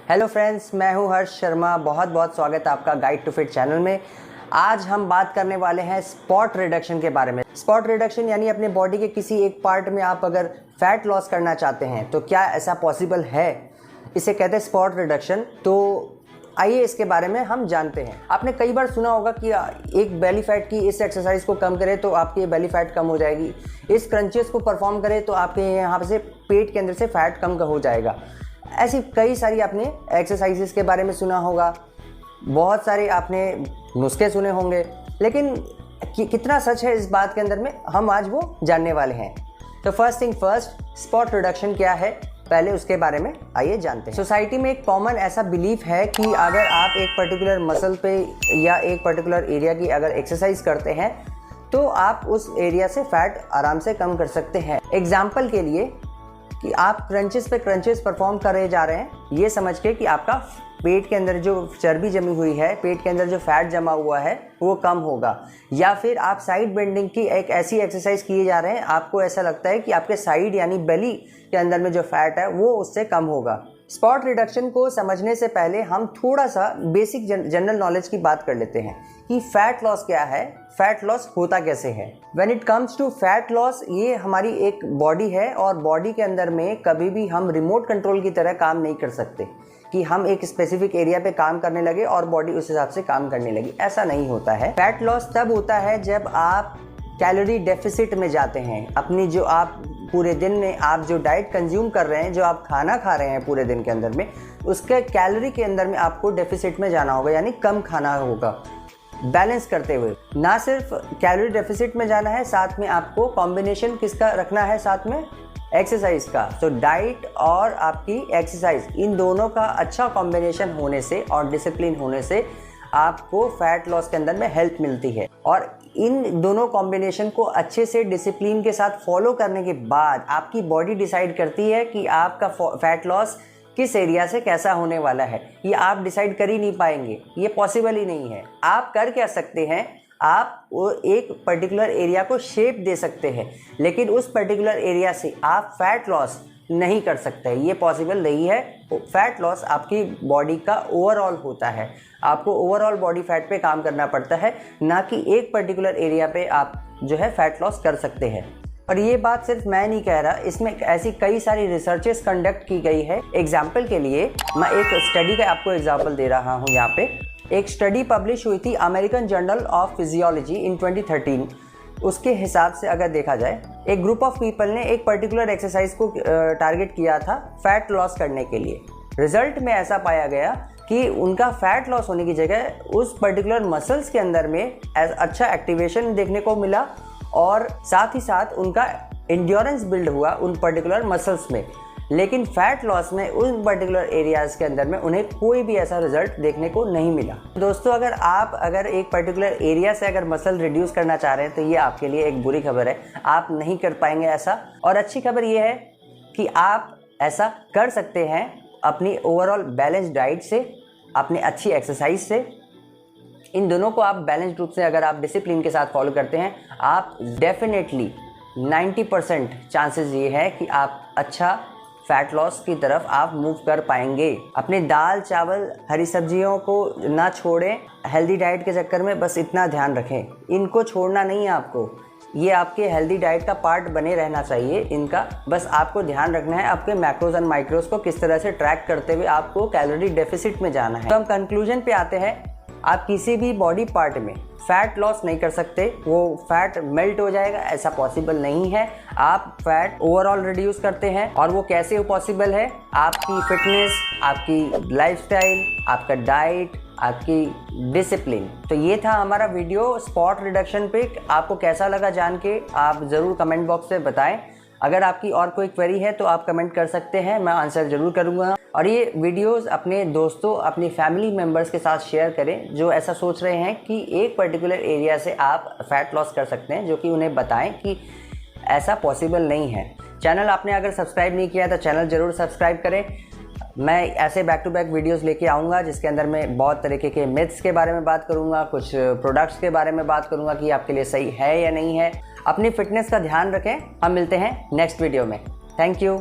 Hello friends, मैं हूं हर्ष शर्मा। बहुत बहुत स्वागत है आपका गाइड टू फिट चैनल में। आज हम बात करने वाले हैं स्पॉट रिडक्शन के बारे में। स्पॉट रिडक्शन यानी अपने बॉडी के किसी एक पार्ट में आप अगर फैट लॉस करना चाहते हैं तो क्या ऐसा पॉसिबल है, इसे कहते हैं स्पॉट रिडक्शन। तो आइए इसके बारे में हम जानते हैं। आपने कई बार सुना होगा कि एक बेली फैट की इस एक्सरसाइज को कम करें तो आपकी बेली फैट कम हो जाएगी, इस क्रंचेस को परफॉर्म करें तो आपके यहाँ से पेट के अंदर से फैट कम हो जाएगा। ऐसी कई सारी आपने एक्सरसाइजेस के बारे में सुना होगा, बहुत सारे आपने नुस्खे सुने होंगे, लेकिन कितना सच है इस बात के अंदर में हम आज वो जानने वाले हैं। तो first thing first, spot reduction क्या है, पहले उसके बारे में आइए जानते हैं। सोसाइटी में एक कॉमन ऐसा बिलीफ है कि अगर आप एक पर्टिकुलर मसल पे या एक पर्टिकुलर एरिया की अगर एक्सरसाइज करते हैं तो आप उस एरिया से फैट आराम से कम कर सकते हैं। एग्जाम्पल के लिए कि आप क्रंचेस पे क्रंचेस परफॉर्म करे जा रहे हैं, ये समझ के कि आपका पेट के अंदर जो चर्बी जमी हुई है, पेट के अंदर जो फैट जमा हुआ है वो कम होगा। या फिर आप साइड बेंडिंग की एक ऐसी एक्सरसाइज किए जा रहे हैं, आपको ऐसा लगता है कि आपके साइड यानी बेली के अंदर में जो फैट है वो उससे कम होगा। स्पॉट रिडक्शन को समझने से पहले हम थोड़ा सा बेसिक जनरल नॉलेज की बात कर लेते हैं कि फैट लॉस क्या है, फैट लॉस होता कैसे है। When it comes to fat loss, ये हमारी एक बॉडी है और बॉडी के अंदर में कभी भी हम रिमोट कंट्रोल की तरह काम नहीं कर सकते कि हम एक स्पेसिफिक एरिया पे काम करने लगे और बॉडी उस हिसाब से काम करने लगी। ऐसा नहीं होता है। फैट लॉस तब होता है जब आप कैलोरी डेफिसिट में जाते हैं। अपनी जो आप पूरे दिन में आप जो डाइट कंज्यूम कर रहे हैं, जो आप खाना खा रहे हैं पूरे दिन के अंदर में, उसके कैलोरी के अंदर में आपको डेफिसिट में जाना होगा, यानी कम खाना होगा बैलेंस करते हुए। ना सिर्फ कैलोरी डेफिसिट में जाना है, साथ में आपको कॉम्बिनेशन किसका रखना है, साथ में एक्सरसाइज का। तो डाइट और आपकी एक्सरसाइज, इन दोनों का अच्छा कॉम्बिनेशन होने से और डिसिप्लिन होने से आपको फैट लॉस के अंदर में हेल्प मिलती है। और इन दोनों कॉम्बिनेशन को अच्छे से डिसिप्लिन के साथ फॉलो करने के बाद आपकी बॉडी डिसाइड करती है कि आपका फैट लॉस किस एरिया से कैसा होने वाला है। ये आप डिसाइड कर ही नहीं पाएंगे, ये पॉसिबल ही नहीं है। आप कर क्या सकते हैं, आप वो एक पर्टिकुलर एरिया को शेप दे सकते हैं, लेकिन उस पर्टिकुलर एरिया से आप फैट लॉस नहीं कर सकते, ये पॉसिबल नहीं है। फैट लॉस आपकी बॉडी का ओवरऑल होता है, आपको ओवरऑल बॉडी फैट पे काम करना पड़ता है, ना कि एक पर्टिकुलर एरिया पे आप जो है फैट लॉस कर सकते हैं। और ये बात सिर्फ मैं नहीं कह रहा, इसमें ऐसी कई सारी रिसर्चेस कंडक्ट की गई है। एग्जाम्पल के लिए मैं एक स्टडी का आपको एग्जाम्पल दे रहा हूँ। यहाँ पे एक स्टडी पब्लिश हुई थी अमेरिकन जर्नल ऑफ फिजियोलॉजी इन 2013। उसके हिसाब से अगर देखा जाए, एक ग्रुप ऑफ पीपल ने एक पर्टिकुलर एक्सरसाइज को टारगेट किया था फैट लॉस करने के लिए। रिजल्ट में ऐसा पाया गया कि उनका फैट लॉस होने की जगह उस पर्टिकुलर मसल्स के अंदर में अच्छा एक्टिवेशन देखने को मिला और साथ ही साथ उनका एंड्योरेंस बिल्ड हुआ उन पर्टिकुलर मसल्स में। लेकिन फैट लॉस में उन पर्टिकुलर एरियाज के अंदर में उन्हें कोई भी ऐसा रिजल्ट देखने को नहीं मिला। दोस्तों, अगर एक पर्टिकुलर एरिया से अगर मसल रिड्यूस करना चाह रहे हैं तो ये आपके लिए एक बुरी खबर है, आप नहीं कर पाएंगे ऐसा। और अच्छी खबर ये है कि आप ऐसा कर सकते हैं अपनी ओवरऑल बैलेंस डाइट से, अपनी अच्छी एक्सरसाइज से। इन दोनों को आप बैलेंस रूप से अगर आप डिसिप्लिन के साथ फॉलो करते हैं, आप डेफिनेटली 90% चांसेस ये है कि आप अच्छा फैट लॉस की तरफ आप मूव कर पाएंगे। अपने दाल चावल हरी सब्जियों को ना छोड़ें हेल्दी डाइट के चक्कर में, बस इतना ध्यान रखें, इनको छोड़ना नहीं है आपको, ये आपके हेल्दी डाइट का पार्ट बने रहना चाहिए इनका। बस आपको ध्यान रखना है आपके मैक्रोज एंड माइक्रोज को किस तरह से ट्रैक करते हुए आपको कैलोरी डेफिसिट में जाना है। तो हम कंक्लूजन पे आते हैं, आप किसी भी बॉडी पार्ट में फैट लॉस नहीं कर सकते, वो फैट मेल्ट हो जाएगा, ऐसा पॉसिबल नहीं है। आप फैट ओवरऑल रिड्यूस करते हैं, और वो कैसे पॉसिबल है, आपकी फिटनेस, आपकी लाइफस्टाइल, आपका डाइट, आपकी डिसिप्लिन। तो ये था हमारा वीडियो स्पॉट रिडक्शन पे। आपको कैसा लगा जान के आप ज़रूर कमेंट बॉक्स में बताएं। अगर आपकी और कोई क्वेरी है तो आप कमेंट कर सकते हैं, मैं आंसर ज़रूर करूँगा। और ये वीडियोस अपने दोस्तों, अपनी फैमिली मेम्बर्स के साथ शेयर करें जो ऐसा सोच रहे हैं कि एक पर्टिकुलर एरिया से आप फैट लॉस कर सकते हैं, जो कि उन्हें बताएं कि ऐसा पॉसिबल नहीं है। चैनल आपने अगर सब्सक्राइब नहीं किया तो चैनल ज़रूर सब्सक्राइब करें। मैं ऐसे बैक टू बैक वीडियोस लेके आऊँगा जिसके अंदर मैं बहुत तरीके के मिथ्स के बारे में बात करूँगा, कुछ प्रोडक्ट्स के बारे में बात करूँगा कि आपके लिए सही है या नहीं है। अपनी फिटनेस का ध्यान रखें। हम मिलते हैं नेक्स्ट वीडियो में। Thank you.